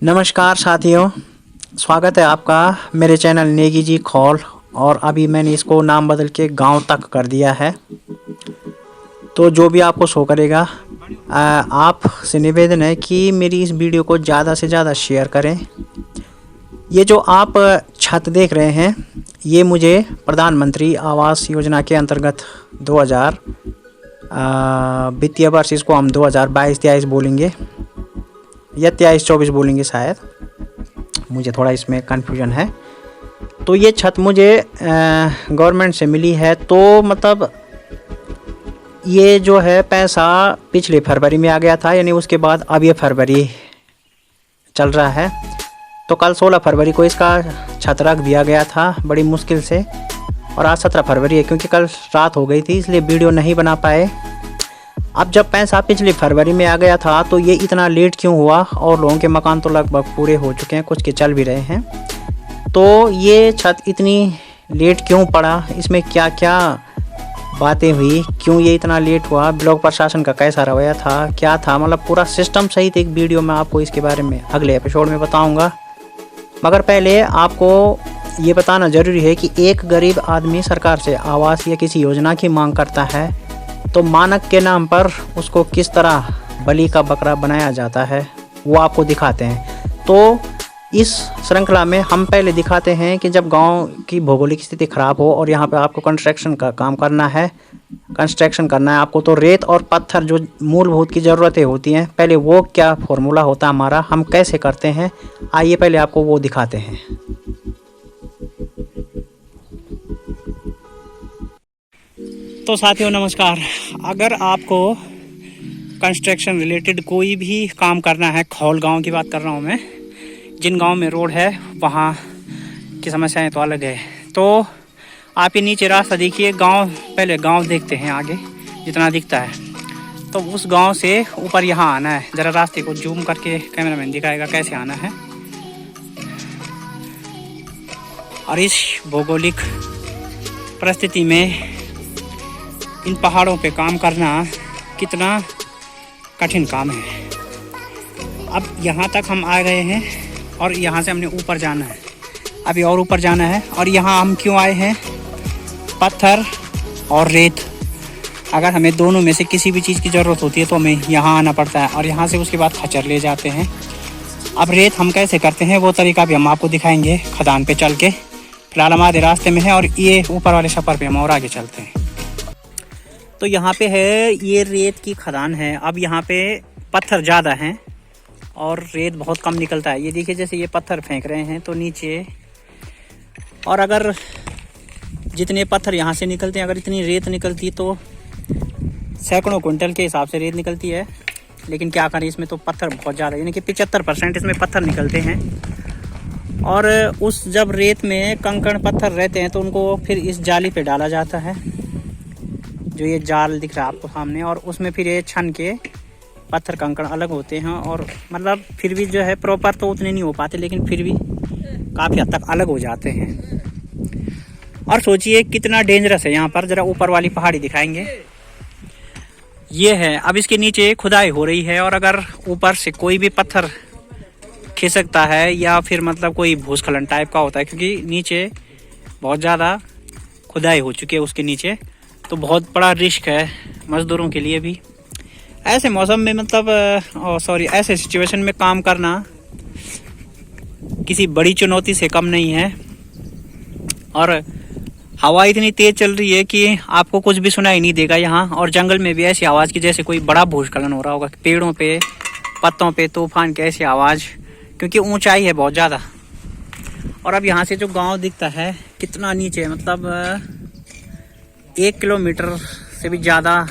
नमस्कार साथियों, स्वागत है आपका मेरे चैनल नेगी जी खौल। और अभी मैंने इसको नाम बदल के गांव तक कर दिया है, तो जो भी आपको शो करेगा आपसे निवेदन है कि मेरी इस वीडियो को ज़्यादा से ज़्यादा शेयर करें। ये जो आप छत देख रहे हैं, ये मुझे प्रधानमंत्री आवास योजना के अंतर्गत 2000 वित्तीय वर्ष, इसको हम 2022-23 बोलेंगे या 23-24 बोलेंगे शायद, मुझे थोड़ा इसमें कन्फ्यूजन है। तो ये छत मुझे गवर्नमेंट से मिली है। तो मतलब ये जो है पैसा पिछले फरवरी में आ गया था, यानी उसके बाद अब ये फरवरी चल रहा है। तो कल 16 फरवरी को इसका छत रख दिया गया था बड़ी मुश्किल से, और आज 17 फरवरी है। क्योंकि कल रात हो गई थी इसलिए वीडियो नहीं बना पाए। अब जब पैसा पिछले फरवरी में आ गया था तो ये इतना लेट क्यों हुआ, और लोगों के मकान तो लगभग पूरे हो चुके हैं, कुछ के चल भी रहे हैं। तो ये छत इतनी लेट क्यों पड़ा, इसमें क्या क्या बातें हुई, क्यों ये इतना लेट हुआ, ब्लॉक प्रशासन का कैसा रवैया था, क्या था, मतलब पूरा सिस्टम सहित एक वीडियो में आपको इसके बारे में अगले एपिसोड में बताऊंगा। मगर पहले आपको ये बताना ज़रूरी है कि एक गरीब आदमी सरकार से आवास या किसी योजना की मांग करता है तो मानक के नाम पर उसको किस तरह बलि का बकरा बनाया जाता है, वो आपको दिखाते हैं। तो इस श्रृंखला में हम पहले दिखाते हैं कि जब गांव की भौगोलिक स्थिति ख़राब हो और यहाँ पे आपको कंस्ट्रक्शन का काम करना है, आपको, तो रेत और पत्थर जो मूलभूत की ज़रूरतें होती हैं, पहले वो क्या फॉर्मूला होता है हमारा, हम कैसे करते हैं, आइए पहले आपको वो दिखाते हैं। तो साथियों नमस्कार, अगर आपको कंस्ट्रक्शन रिलेटेड कोई भी काम करना है, खौल गांव की बात कर रहा हूं मैं, जिन गांव में रोड है वहां की समस्याएं तो अलग है। तो आप ये नीचे रास्ता देखिए, गांव, पहले गांव देखते हैं आगे जितना दिखता है। तो उस गांव से ऊपर यहाँ आना है। ज़रा रास्ते को जूम करके कैमरामैन दिखाएगा कैसे आना है। और इस भौगोलिक परिस्थिति में इन पहाड़ों पे काम करना कितना कठिन काम है। अब यहाँ तक हम आ गए हैं और यहाँ से हमने ऊपर जाना है, अभी और ऊपर जाना है। और यहाँ हम क्यों आए हैं, पत्थर और रेत, अगर हमें दोनों में से किसी भी चीज़ की ज़रूरत होती है तो हमें यहाँ आना पड़ता है, और यहाँ से उसके बाद खच्चर ले जाते हैं। अब रेत हम कैसे करते हैं वो तरीका भी हम आपको दिखाएंगे खदान पे चल के। फिलहाल हम आधे रास्ते में हैं और ये ऊपर वाले सफ़र पे हम और आगे चलते हैं। तो यहाँ पे है, ये रेत की खदान है। अब यहाँ पे पत्थर ज़्यादा हैं और रेत बहुत कम निकलता है। ये देखिए, जैसे ये पत्थर फेंक रहे हैं तो नीचे, और अगर जितने पत्थर यहाँ से निकलते हैं, अगर इतनी रेत निकलती तो सैकड़ों क्विंटल के हिसाब से रेत निकलती है। लेकिन क्या करें, इसमें तो पत्थर बहुत ज़्यादा, यानी कि 75% इसमें पत्थर निकलते हैं। और उस जब रेत में कंकड़ पत्थर रहते हैं तो उनको फिर इस जाली पे डाला जाता है, जो ये जाल दिख रहा है आपको सामने, और उसमें फिर ये छन के पत्थर कंकड़ अलग होते हैं। और मतलब फिर भी जो है प्रॉपर तो उतने नहीं हो पाते, लेकिन फिर भी काफ़ी हद तक अलग हो जाते हैं। और सोचिए कितना डेंजरस है यहाँ पर। ज़रा ऊपर वाली पहाड़ी दिखाएंगे, ये है। अब इसके नीचे खुदाई हो रही है, और अगर ऊपर से कोई भी पत्थर खिसकता है या फिर मतलब कोई भूस्खलन टाइप का होता है, क्योंकि नीचे बहुत ज़्यादा खुदाई हो चुकी है उसके नीचे, तो बहुत बड़ा रिस्क है मज़दूरों के लिए भी। ऐसे मौसम में मतलब ऐसे सिचुएशन में काम करना किसी बड़ी चुनौती से कम नहीं है। और हवा इतनी तेज़ चल रही है कि आपको कुछ भी सुनाई नहीं देगा यहाँ। और जंगल में भी ऐसी आवाज़ की जैसे कोई बड़ा भूस्खलन हो रहा होगा, पेड़ों पे, पत्तों पे तूफान की ऐसी आवाज़, क्योंकि ऊंचाई है बहुत ज़्यादा। और अब यहाँ से जो गांव दिखता है कितना नीचे है, मतलब 1 किलोमीटर से भी ज़्यादा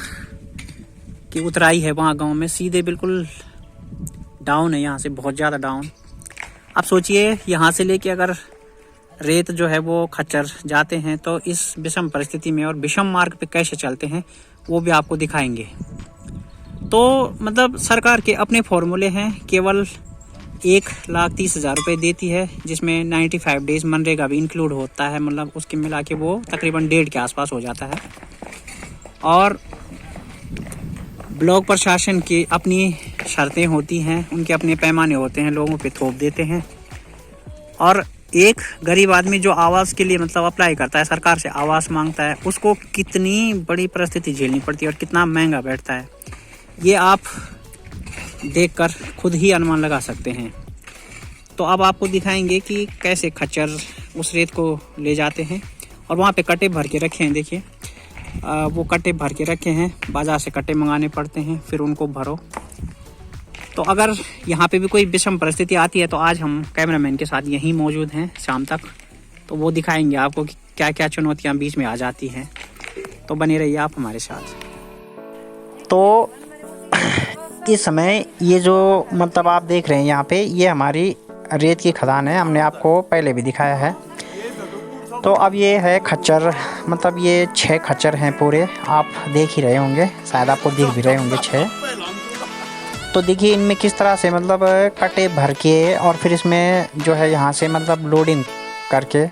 की उतराई है वहाँ गांव में, सीधे बिल्कुल डाउन है, यहाँ से बहुत ज़्यादा डाउन। अब सोचिए यहाँ से लेके अगर रेत जो है वो खच्चर जाते हैं तो इस विषम परिस्थिति में और विषम मार्ग पे कैसे चलते हैं वो भी आपको दिखाएंगे। तो मतलब सरकार के अपने फॉर्मूले हैं, केवल 1,30,000 रुपये देती है, जिसमें 95 डेज मनरेगा भी इंक्लूड होता है, मतलब उसके मिला के वो तकरीबन 1.5 के आसपास हो जाता है। और ब्लॉक प्रशासन की अपनी शर्तें होती हैं, उनके अपने पैमाने होते हैं, लोगों पे थोप देते हैं। और एक गरीब आदमी जो आवास के लिए मतलब अप्लाई करता है, सरकार से आवास मांगता है, उसको कितनी बड़ी परिस्थिति झेलनी पड़ती है और कितना महंगा बैठता है, ये आप देखकर खुद ही अनुमान लगा सकते हैं। तो अब आपको दिखाएंगे कि कैसे खच्चर उस रेत को ले जाते हैं और वहाँ पे कट्टे भर के रखे हैं। देखिए वो कट्टे भर के रखे हैं, बाज़ार से कट्टे मंगाने पड़ते हैं, फिर उनको भरो। तो अगर यहाँ पे भी कोई विषम परिस्थिति आती है तो आज हम कैमरामैन के साथ यहीं मौजूद हैं शाम तक, तो वो दिखाएंगे आपको कि क्या क्या चुनौतियाँ बीच में आ जाती हैं। तो बने रहिए आप हमारे साथ। तो इस समय ये जो मतलब आप देख रहे हैं यहाँ पे, ये हमारी रेत की खदान है, हमने आपको पहले भी दिखाया है। तो अब ये है खच्चर, मतलब ये 6 खच्चर हैं पूरे, आप देख ही रहे होंगे, शायद आपको दिख भी रहे होंगे 6। तो देखिए इनमें किस तरह से मतलब कट्टे भर के और फिर इसमें जो है यहाँ से मतलब लोडिंग करके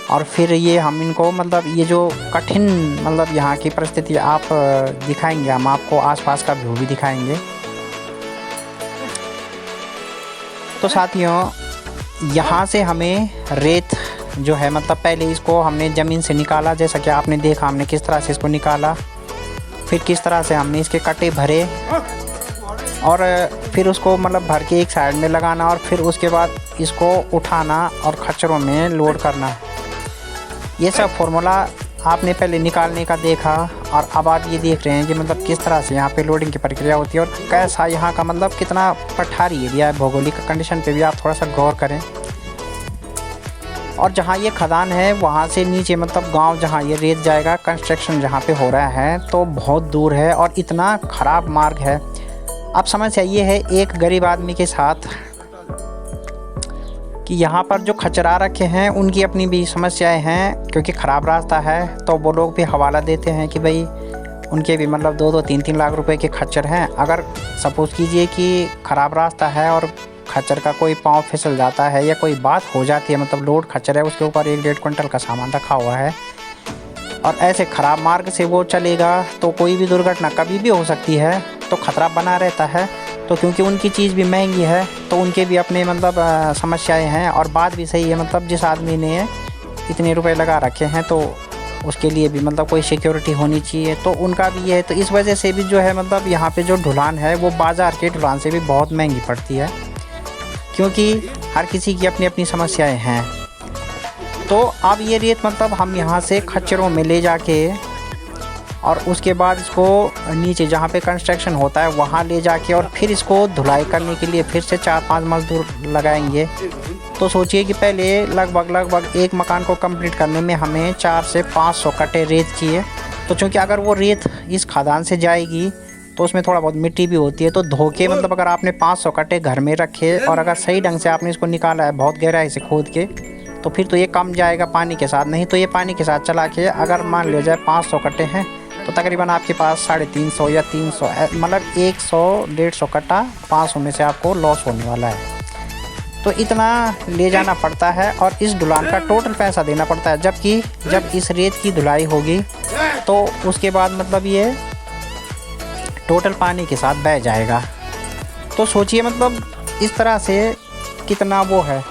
और फिर ये हम इनको मतलब ये जो कठिन मतलब यहाँ की परिस्थिति आप दिखाएंगे, हम आपको आसपास का व्यू भी दिखाएंगे। तो साथियों यहाँ से हमें रेत जो है मतलब पहले इसको हमने ज़मीन से निकाला, जैसा कि आपने देखा हमने किस तरह से इसको निकाला, फिर किस तरह से हमने इसके कट्टे भरे और फिर उसको मतलब भर के एक साइड में लगाना और फिर उसके बाद इसको उठाना और खच्चरों में लोड करना। ये सब फार्मूला आपने पहले निकालने का देखा और अब आप ये देख रहे हैं कि मतलब किस तरह से यहाँ पे लोडिंग की प्रक्रिया होती है और कैसा यहाँ का मतलब कितना पठारी एरिया है, भौगोलिक कंडीशन पे भी आप थोड़ा सा गौर करें। और जहाँ ये खदान है वहाँ से नीचे मतलब गांव जहाँ ये रेत जाएगा, कंस्ट्रक्शन जहाँ पे हो रहा है तो बहुत दूर है और इतना ख़राब मार्ग है। अब समस्या ये है एक गरीब आदमी के साथ कि यहाँ पर जो खच्चरा रखे हैं उनकी अपनी भी समस्याएं हैं, क्योंकि ख़राब रास्ता है तो वो लोग भी हवाला देते हैं कि भाई उनके भी मतलब 2-2, 3-3 लाख रुपए के खच्चर हैं। अगर सपोज़ कीजिए कि ख़राब रास्ता है और खच्चर का कोई पाँव फिसल जाता है या कोई बात हो जाती है, मतलब लोड खच्चर है उसके ऊपर 1-1.5 क्विंटल का सामान रखा हुआ है और ऐसे ख़राब मार्ग से वो चलेगा तो कोई भी दुर्घटना कभी भी हो सकती है, तो ख़तरा बना रहता है। तो क्योंकि उनकी चीज़ भी महंगी है तो उनके भी अपने मतलब समस्याएं हैं और बात भी सही है, मतलब जिस आदमी ने इतने रुपए लगा रखे हैं तो उसके लिए भी मतलब कोई सिक्योरिटी होनी चाहिए, तो उनका भी ये है। तो इस वजह से भी जो है मतलब यहाँ पे जो ढुलान है वो बाज़ार के ढुलान से भी बहुत महंगी पड़ती है, क्योंकि हर किसी की अपनी अपनी समस्याएँ हैं। तो अब ये रेत मतलब हम यहाँ से खच्चरों में ले जाके और उसके बाद इसको नीचे जहाँ पे कंस्ट्रक्शन होता है वहाँ ले जाके और फिर इसको धुलाई करने के लिए फिर से 4-5 मज़दूर लगाएंगे। तो सोचिए कि पहले लगभग एक मकान को कंप्लीट करने में हमें 400 से 500 कट्टे रेत चाहिए। तो चूँकि अगर वो रेत इस खदान से जाएगी तो उसमें थोड़ा बहुत मिट्टी भी होती है, तो धोके मतलब अगर आपने 500 कट्टे घर में रखे और अगर सही ढंग से आपने इसको निकाला है बहुत गहराई से खोद के, तो फिर तो ये कम जाएगा पानी के साथ। नहीं तो ये पानी के साथ चला के अगर मान लिया जाए 500 कट्टे हैं तो तकरीबन आपके पास 350 या 300 मतलब 100-150 कट्टा 500 में से आपको लॉस होने वाला है। तो इतना ले जाना पड़ता है और इस ढुलान का टोटल पैसा देना पड़ता है, जबकि जब इस रेत की धुलाई होगी तो उसके बाद मतलब ये टोटल पानी के साथ बह जाएगा। तो सोचिए मतलब इस तरह से कितना वो है।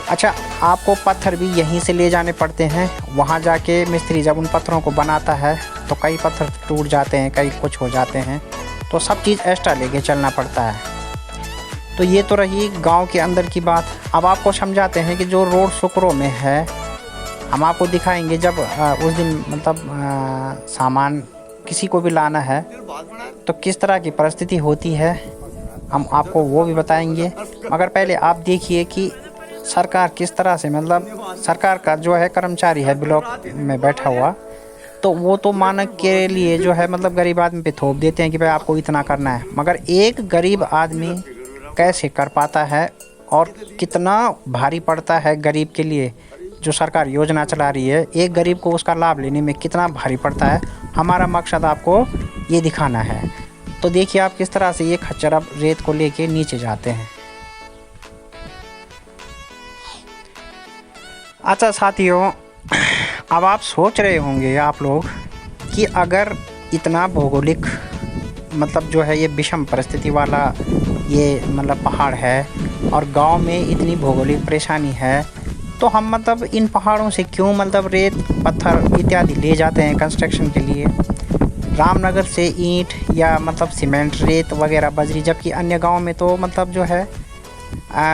अच्छा, आपको पत्थर भी यहीं से ले जाने पड़ते हैं, वहाँ जाके मिस्त्री जब उन पत्थरों को बनाता है तो कई पत्थर टूट जाते हैं, कई कुछ हो जाते हैं, तो सब चीज़ एक्स्ट्रा लेके चलना पड़ता है। तो ये तो रही गांव के अंदर की बात। अब आपको समझाते हैं कि जो रोड सुकरों में है, हम आपको दिखाएंगे जब उस दिन मतलब सामान किसी को भी लाना है तो किस तरह की परिस्थिति होती है, हम आपको वो भी बताएंगे। मगर पहले आप देखिए कि सरकार किस तरह से मतलब सरकार का जो है कर्मचारी है ब्लॉक में बैठा हुआ, तो वो तो मानक के लिए जो है मतलब गरीब आदमी पे थोप देते हैं कि भाई आपको इतना करना है, मगर एक गरीब आदमी कैसे कर पाता है और कितना भारी पड़ता है गरीब के लिए जो सरकार योजना चला रही है, एक गरीब को उसका लाभ लेने में कितना भारी पड़ता है, हमारा मकसद आपको ये दिखाना है। तो देखिए आप किस तरह से ये खच्चर अब रेत को लेके नीचे जाते हैं। अच्छा साथियों, अब आप सोच रहे होंगे आप लोग कि अगर इतना भौगोलिक मतलब जो है ये विषम परिस्थिति वाला ये मतलब पहाड़ है और गांव में इतनी भौगोलिक परेशानी है, तो हम मतलब इन पहाड़ों से क्यों मतलब रेत पत्थर इत्यादि ले जाते हैं कंस्ट्रक्शन के लिए। रामनगर से ईंट या मतलब सीमेंट रेत वगैरह बजरी, जबकि अन्य गांव में तो मतलब जो है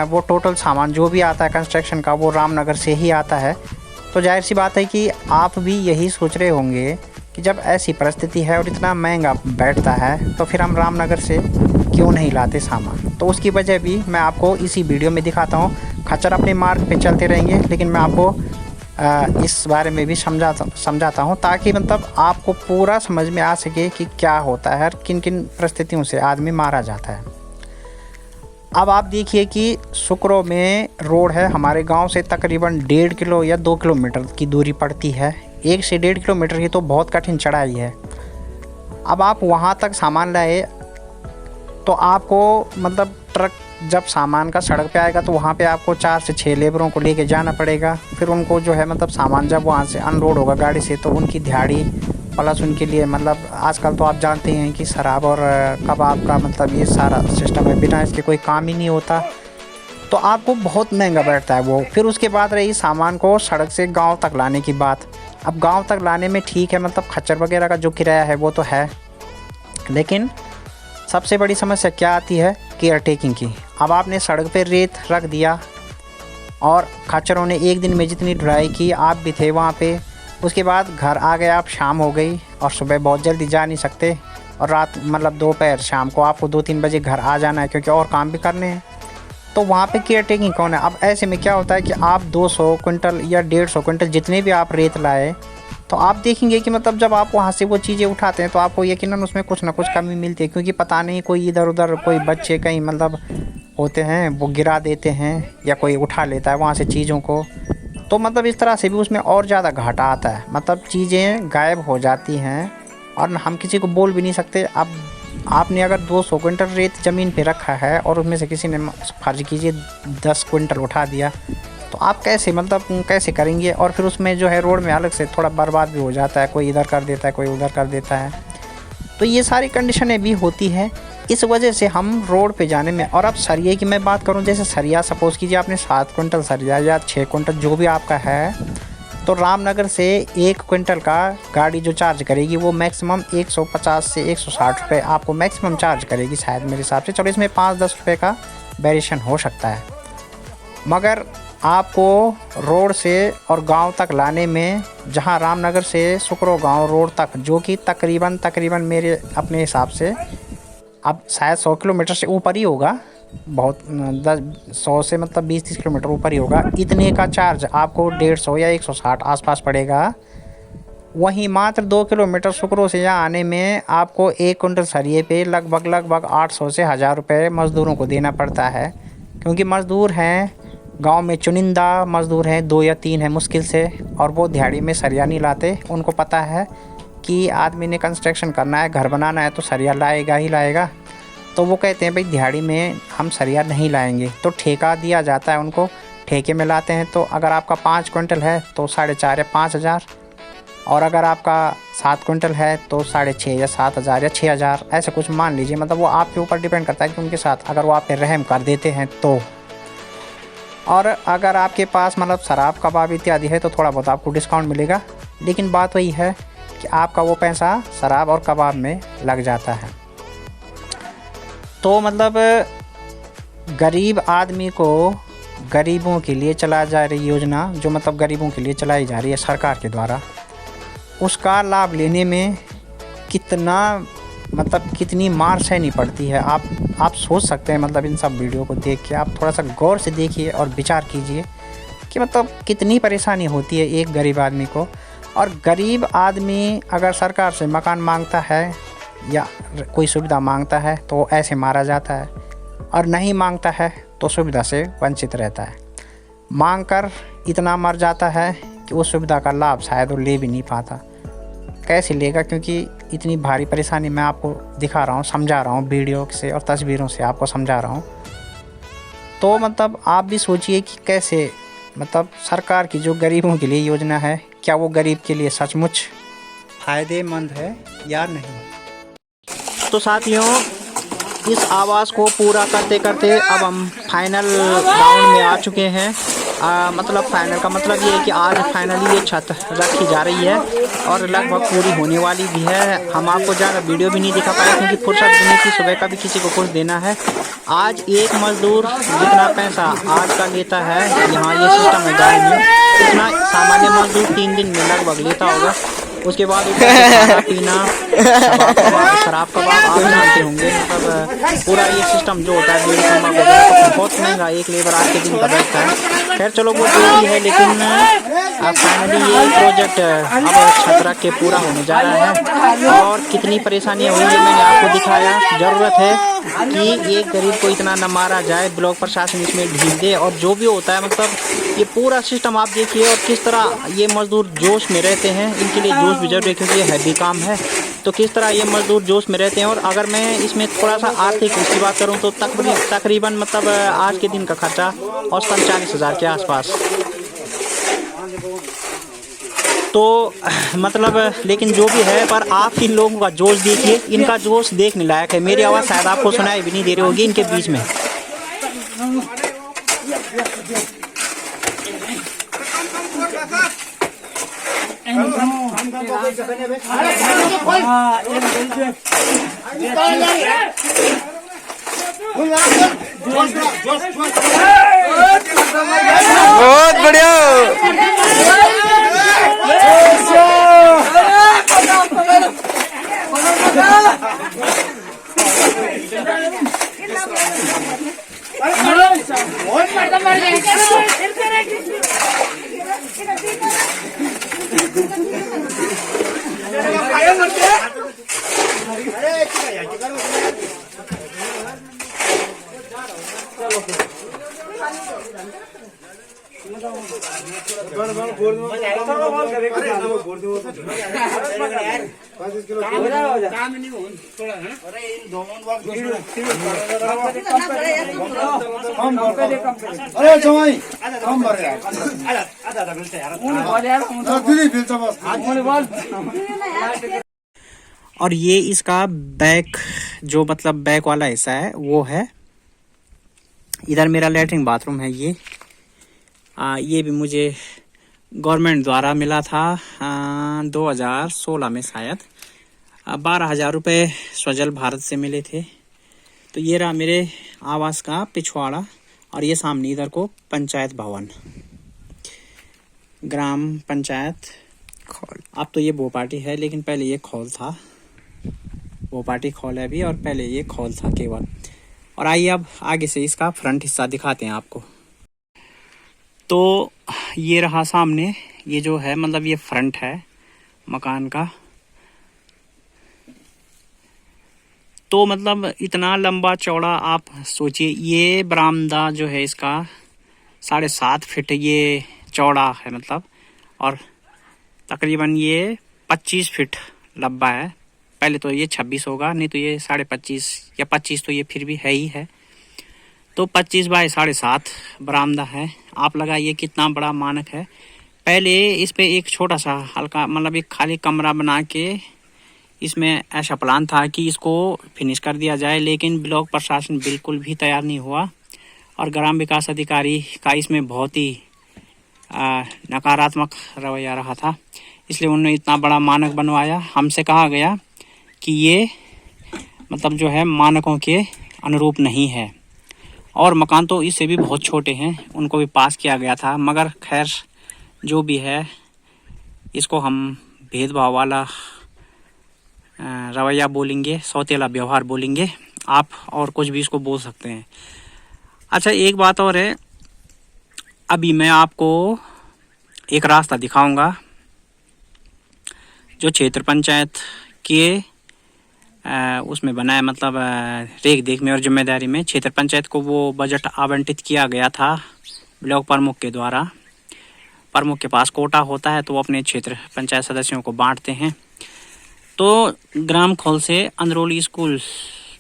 वो टोटल सामान जो भी आता है कंस्ट्रक्शन का वो रामनगर से ही आता है। तो जाहिर सी बात है कि आप भी यही सोच रहे होंगे कि जब ऐसी परिस्थिति है और इतना महंगा बैठता है तो फिर हम रामनगर से क्यों नहीं लाते सामान। तो उसकी वजह भी मैं आपको इसी वीडियो में दिखाता हूँ। खच्चर अपने मार्ग पे चलते रहेंगे, लेकिन मैं आपको इस बारे में भी समझाता हूँ ताकि मतलब आपको पूरा समझ में आ सके कि क्या होता है और किन किन परिस्थितियों से आदमी मारा जाता है। अब आप देखिए कि सुकरो में रोड है, हमारे गांव से तकरीबन 1.5 किलो या 2 किलोमीटर की दूरी पड़ती है। 1 से 1.5 किलोमीटर की तो बहुत कठिन चढ़ाई है। अब आप वहां तक सामान लाए तो आपको मतलब ट्रक जब सामान का सड़क पे आएगा तो वहाँ पे आपको 4 से 6 लेबरों को लेके जाना पड़ेगा। फिर उनको जो है मतलब सामान जब वहाँ से अनलोड होगा गाड़ी से तो उनकी दिहाड़ी प्लस उनके लिए मतलब आजकल तो आप जानते हैं कि शराब और कबाब का मतलब ये सारा सिस्टम है, बिना इसके कोई काम ही नहीं होता। तो आपको बहुत महंगा बैठता है वो। फिर उसके बाद रही सामान को सड़क से गाँव तक लाने की बात। अब गाँव तक लाने में ठीक है मतलब खच्चर वगैरह का जो किराया है वो तो है, लेकिन सबसे बड़ी समस्या क्या आती है केयर टेकिंग की। अब आपने सड़क पे रेत रख दिया और खच्चरों ने एक दिन में जितनी ढुलाई की, आप भी थे वहाँ पे, उसके बाद घर आ गए आप, शाम हो गई और सुबह बहुत जल्दी जा नहीं सकते और रात मतलब दोपहर शाम को आपको 2-3 बजे घर आ जाना है क्योंकि और काम भी करने हैं। तो वहाँ पे केयर टेकिंग कौन है। अब ऐसे में क्या होता है कि आप 200 क्विंटल या 150 क्विंटल जितने भी आप रेत लाए तो आप देखेंगे कि मतलब जब आप वहाँ से वो चीज़ें उठाते हैं तो आपको यकीनन उसमें कुछ ना कुछ कमी मिलती है, क्योंकि पता नहीं कोई इधर उधर कोई बच्चे कहीं मतलब होते हैं वो गिरा देते हैं या कोई उठा लेता है वहाँ से चीज़ों को। तो मतलब इस तरह से भी उसमें और ज़्यादा घाटा आता है, मतलब चीज़ें गायब हो जाती हैं और हम किसी को बोल भी नहीं सकते। अब आपने अगर 200 क्विंटल रेत ज़मीन पे रखा है और उसमें से किसी ने फर्ज कीजिए 10 क्विंटल उठा दिया तो आप कैसे मतलब कैसे करेंगे। और फिर उसमें जो है रोड में अलग से थोड़ा बर्बाद भी हो जाता है, कोई इधर कर देता है कोई उधर कर देता है। तो ये सारी कंडीशनें भी होती है, इस वजह से हम रोड पे जाने में। और अब सरिये की मैं बात करूं, जैसे सरिया सपोज़ कीजिए आपने 7 क्विंटल सरिया या 6 क्विंटल जो भी आपका है, तो रामनगर से 1 क्विंटल का गाड़ी जो चार्ज करेगी वो मैक्सिमम 150 से 160 रुपये आपको मैक्सिमम चार्ज करेगी शायद मेरे हिसाब से। चलो इसमें 5-10 रुपये का वेरिएशन हो सकता है, मगर आपको रोड से और गांव तक लाने में, जहां रामनगर से सुकरो गांव रोड तक जो कि तकरीबन मेरे अपने हिसाब से अब शायद 100 किलोमीटर से ऊपर ही होगा, बहुत 100 से मतलब 20-30 किलोमीटर ऊपर ही होगा, इतने का चार्ज आपको 150 या 160 आसपास पड़ेगा। वहीं मात्र 2 किलोमीटर सुकरो से यहाँ आने में आपको 1 क्विंटल सरिये पे लगभग 800 से 1000 रुपये मज़दूरों को देना पड़ता है, क्योंकि मज़दूर हैं गांव में चुनिंदा मज़दूर हैं, 2 या 3 हैं मुश्किल से, और वो दिहाड़ी में सरिया नहीं लाते। उनको पता है कि आदमी ने कंस्ट्रक्शन करना है, घर बनाना है तो सरिया लाएगा ही लाएगा, तो वो कहते हैं भाई दिहाड़ी में हम सरिया नहीं लाएंगे। तो ठेका दिया जाता है उनको, ठेके में लाते हैं। तो अगर आपका 5 क्विंटल है तो 4,500 या 5,000, और अगर आपका 7 क्विंटल है तो 6,500 या 7,000 या 6,000 ऐसे कुछ मान लीजिए। मतलब वो आपके ऊपर डिपेंड करता है कि उनके साथ अगर वो आप पे रहम कर देते हैं तो। और अगर आपके पास मतलब शराब कबाब इत्यादि है तो थोड़ा बहुत आपको डिस्काउंट मिलेगा, लेकिन बात वही है कि आपका वो पैसा शराब और कबाब में लग जाता है। तो मतलब गरीब आदमी को गरीबों के लिए चला जा रही योजना, जो मतलब गरीबों के लिए चलाई जा रही है सरकार के द्वारा, उसका लाभ लेने में कितनी मार सहनी पड़ती है आप सोच सकते हैं। मतलब इन सब वीडियो को देख के आप थोड़ा सा गौर से देखिए और विचार कीजिए कि मतलब कितनी परेशानी होती है एक गरीब आदमी को। और गरीब आदमी अगर सरकार से मकान मांगता है या कोई सुविधा मांगता है तो ऐसे मारा जाता है, और नहीं मांगता है तो सुविधा से वंचित रहता है। मांग कर इतना मर जाता है कि उस सुविधा का लाभ शायद वो ले भी नहीं पाता। कैसे लेगा, क्योंकि इतनी भारी परेशानी मैं आपको दिखा रहा हूँ, समझा रहा हूँ वीडियो से और तस्वीरों से आपको समझा रहा हूँ। तो मतलब आप भी सोचिए कि कैसे मतलब सरकार की जो गरीबों के लिए योजना है, क्या वो गरीब के लिए सचमुच फ़ायदेमंद है या नहीं। तो साथियों, इस आवाज़ को पूरा करते करते अब हम फाइनल राउंड में आ चुके हैं। मतलब फाइनल का मतलब ये है कि आज फाइनली ये छत रखी जा रही है और लगभग पूरी होने वाली भी है। हम आपको ज़्यादा वीडियो भी नहीं दिखा पाए क्योंकि फुर्सत भी नहीं थी, सुबह का भी किसी को कुछ देना है। आज एक मजदूर जितना पैसा आज का लेता है यहाँ ये सिस्टम है गाँव में, इतना सामान्य मजदूर 3 दिन में लगभग लेता होगा। उसके बाद खाना पीना, शराब कबाब आप जानते होंगे। मतलब पूरा ये सिस्टम जो होता है 1.5 करोड़ बहुत महंगा एक लेबर आज के दिन का बैठता है। खैर चलो वो जो भी है, लेकिन फाइनली ये प्रोजेक्ट अब छत रख के पूरा होने जा रहा है। और कितनी परेशानियाँ हुई है मैंने आपको दिखाया। ज़रूरत है कि एक गरीब को इतना न मारा जाए, ब्लॉक प्रशासन इसमें ढील दे। और जो भी होता है मतलब ये पूरा सिस्टम आप देखिए और किस तरह ये मजदूर जोश में रहते हैं। इनके लिए जोश भी जरूरी है क्योंकि ये हैवी काम है। तो किस तरह ये मजदूर जोश में रहते हैं। और अगर मैं इसमें थोड़ा सा आर्थिक उसकी बात करूं तो तकरीबन मतलब आज के दिन का खर्चा औसतन 40,000 के आसपास। तो मतलब लेकिन जो भी है, पर आप इन लोगों का जोश देखिए, इनका जोश देखने लायक है। मेरी आवाज़ शायद आपको सुनाई भी नहीं दे रही होगी इनके बीच में। बहुत बढ़िया। अरे जमाई कम भर यार। और ये इसका बैक जो मतलब बैक वाला हिस्सा है वो है। इधर मेरा लैट्रिन बाथरूम है। ये भी मुझे गवर्नमेंट द्वारा मिला था 2016 में शायद। 12,000 रुपये स्वजल भारत से मिले थे। तो ये रहा मेरे आवास का पिछवाड़ा और ये सामने इधर को पंचायत भवन, ग्राम पंचायत खौल। अब तो ये भोपाटी है लेकिन पहले ये खौल था। भोपाटी खौल है अभी और पहले ये खौल था केवल। और आइए अब आगे से इसका फ्रंट हिस्सा दिखाते हैं आपको। तो ये रहा सामने, ये जो है मतलब ये फ्रंट है मकान का। तो मतलब इतना लंबा चौड़ा आप सोचिए। ये बरामदा जो है इसका 7.5 फीट ये चौड़ा है मतलब, और तकरीबन ये 25 फीट लंबा है। पहले तो ये 26 होगा, नहीं तो ये 25.5 या 25 तो ये फिर भी है ही है। तो 25 बाय 7.5 बरामदा है। आप लगाइए कितना बड़ा मानक है। पहले इस पे एक छोटा सा हल्का मतलब एक खाली कमरा बना के इसमें ऐसा प्लान था कि इसको फिनिश कर दिया जाए, लेकिन ब्लॉक प्रशासन बिल्कुल भी तैयार नहीं हुआ और ग्राम विकास अधिकारी का इसमें बहुत ही नकारात्मक रवैया रहा था। इसलिए उन्होंने इतना बड़ा मानक बनवाया। हमसे कहा गया कि ये मतलब जो है मानकों के अनुरूप नहीं है, और मकान तो इससे भी बहुत छोटे हैं, उनको भी पास किया गया था। मगर खैर जो भी है, इसको हम भेदभाव वाला रवैया बोलेंगे, सौतेला व्यवहार बोलेंगे आप, और कुछ भी इसको बोल सकते हैं। अच्छा एक बात और है, अभी मैं आपको एक रास्ता दिखाऊंगा जो क्षेत्र पंचायत के उसमें बना है, मतलब रेख देख में और जिम्मेदारी में। क्षेत्र पंचायत को वो बजट आवंटित किया गया था ब्लॉक प्रमुख के द्वारा। प्रमुख के पास कोटा होता है तो वो अपने क्षेत्र पंचायत सदस्यों को बांटते हैं। तो ग्राम खौल से अंदरोली स्कूल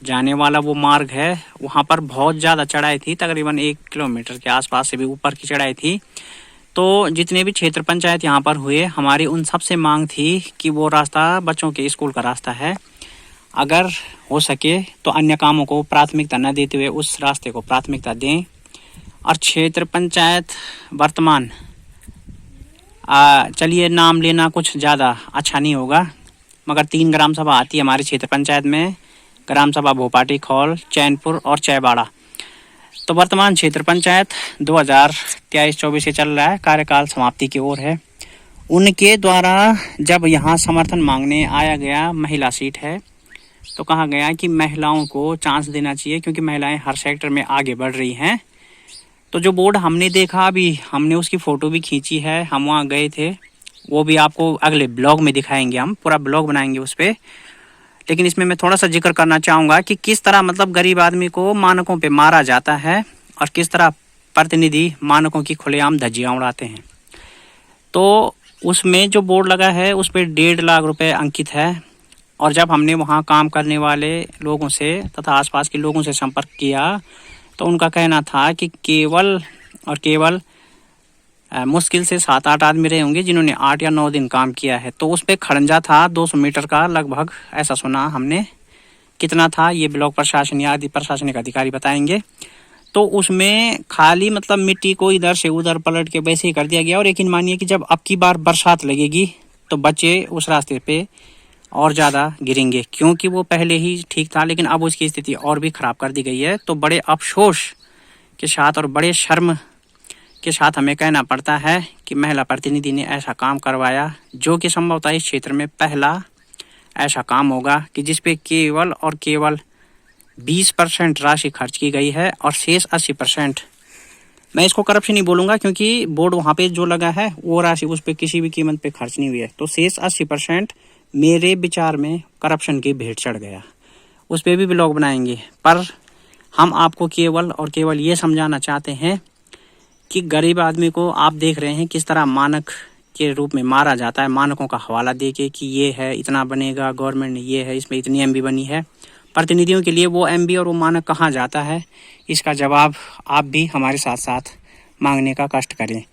जाने वाला वो मार्ग है, वहाँ पर बहुत ज़्यादा चढ़ाई थी, तकरीबन 1 किलोमीटर के आसपास से भी ऊपर की चढ़ाई थी। तो जितने भी क्षेत्र पंचायत यहाँ पर हुए, हमारी उन सब से मांग थी कि वो रास्ता बच्चों के स्कूल का रास्ता है, अगर हो सके तो अन्य कामों को प्राथमिकता न देते हुए उस रास्ते को प्राथमिकता दें। और क्षेत्र पंचायत वर्तमान, चलिए नाम लेना कुछ ज़्यादा अच्छा नहीं होगा, मगर 3 ग्राम सभा आती है हमारे क्षेत्र पंचायत में, ग्राम सभा भोपाटी, खौल, चैनपुर और चैबाड़ा। तो वर्तमान क्षेत्र पंचायत 2023-24 से चल रहा है, कार्यकाल समाप्ति की ओर है। उनके द्वारा जब यहाँ समर्थन मांगने आया गया, महिला सीट है, तो कहा गया कि महिलाओं को चांस देना चाहिए क्योंकि महिलाएं हर सेक्टर में आगे बढ़ रही हैं। तो जो बोर्ड हमने देखा, अभी हमने उसकी फ़ोटो भी खींची है, हम वहाँ गए थे, वो भी आपको अगले ब्लॉग में दिखाएंगे, हम पूरा ब्लॉग बनाएंगे उस पर। लेकिन इसमें मैं थोड़ा सा जिक्र करना चाहूँगा कि किस तरह मतलब गरीब आदमी को मानकों पे मारा जाता है और किस तरह प्रतिनिधि मानकों की खुलेआम धज्जियाँ उड़ाते हैं। तो उसमें जो बोर्ड लगा है उस पर 1.5 लाख रुपए अंकित है। और जब हमने वहाँ काम करने वाले लोगों से तथा आसपास के लोगों से संपर्क किया तो उनका कहना था कि केवल और केवल मुश्किल से 7-8 आदमी रहे होंगे जिन्होंने 8 या 9 दिन काम किया है। तो उस पर खड़ंजा था 200 मीटर का लगभग, ऐसा सुना हमने। कितना था ये ब्लॉक प्रशासन या आदि प्रशासनिक अधिकारी बताएंगे। तो उसमें खाली मतलब मिट्टी को इधर से उधर पलट के वैसे ही कर दिया गया। और यकीन मानिए कि जब अब की बार बरसात लगेगी तो बच्चे उस रास्ते पे और ज़्यादा गिरेंगे, क्योंकि वो पहले ही ठीक था लेकिन अब उसकी स्थिति और भी ख़राब कर दी गई है। तो बड़े अफसोस के साथ और बड़े शर्म के साथ हमें कहना पड़ता है कि महिला प्रतिनिधि ने ऐसा काम करवाया जो कि संभवतः इस क्षेत्र में पहला ऐसा काम होगा कि जिस पे केवल और केवल 20% राशि खर्च की गई है और शेष 80%, मैं इसको करप्शन नहीं बोलूँगा क्योंकि बोर्ड वहाँ पे जो लगा है वो राशि उस पर किसी भी कीमत पे खर्च नहीं हुई है। तो शेष 80% मेरे विचार में करप्शन की भेंट चढ़ गया। उस पर भी ब्लॉग बनाएंगे, पर हम आपको केवल और केवल ये समझाना चाहते हैं कि गरीब आदमी को आप देख रहे हैं किस तरह मानक के रूप में मारा जाता है, मानकों का हवाला देके कि ये है इतना बनेगा, गवर्नमेंट ने ये है, इसमें इतनी एमबी बनी है। प्रतिनिधियों के लिए वो एमबी और वो मानक कहाँ जाता है, इसका जवाब आप भी हमारे साथ साथ मांगने का कष्ट करें।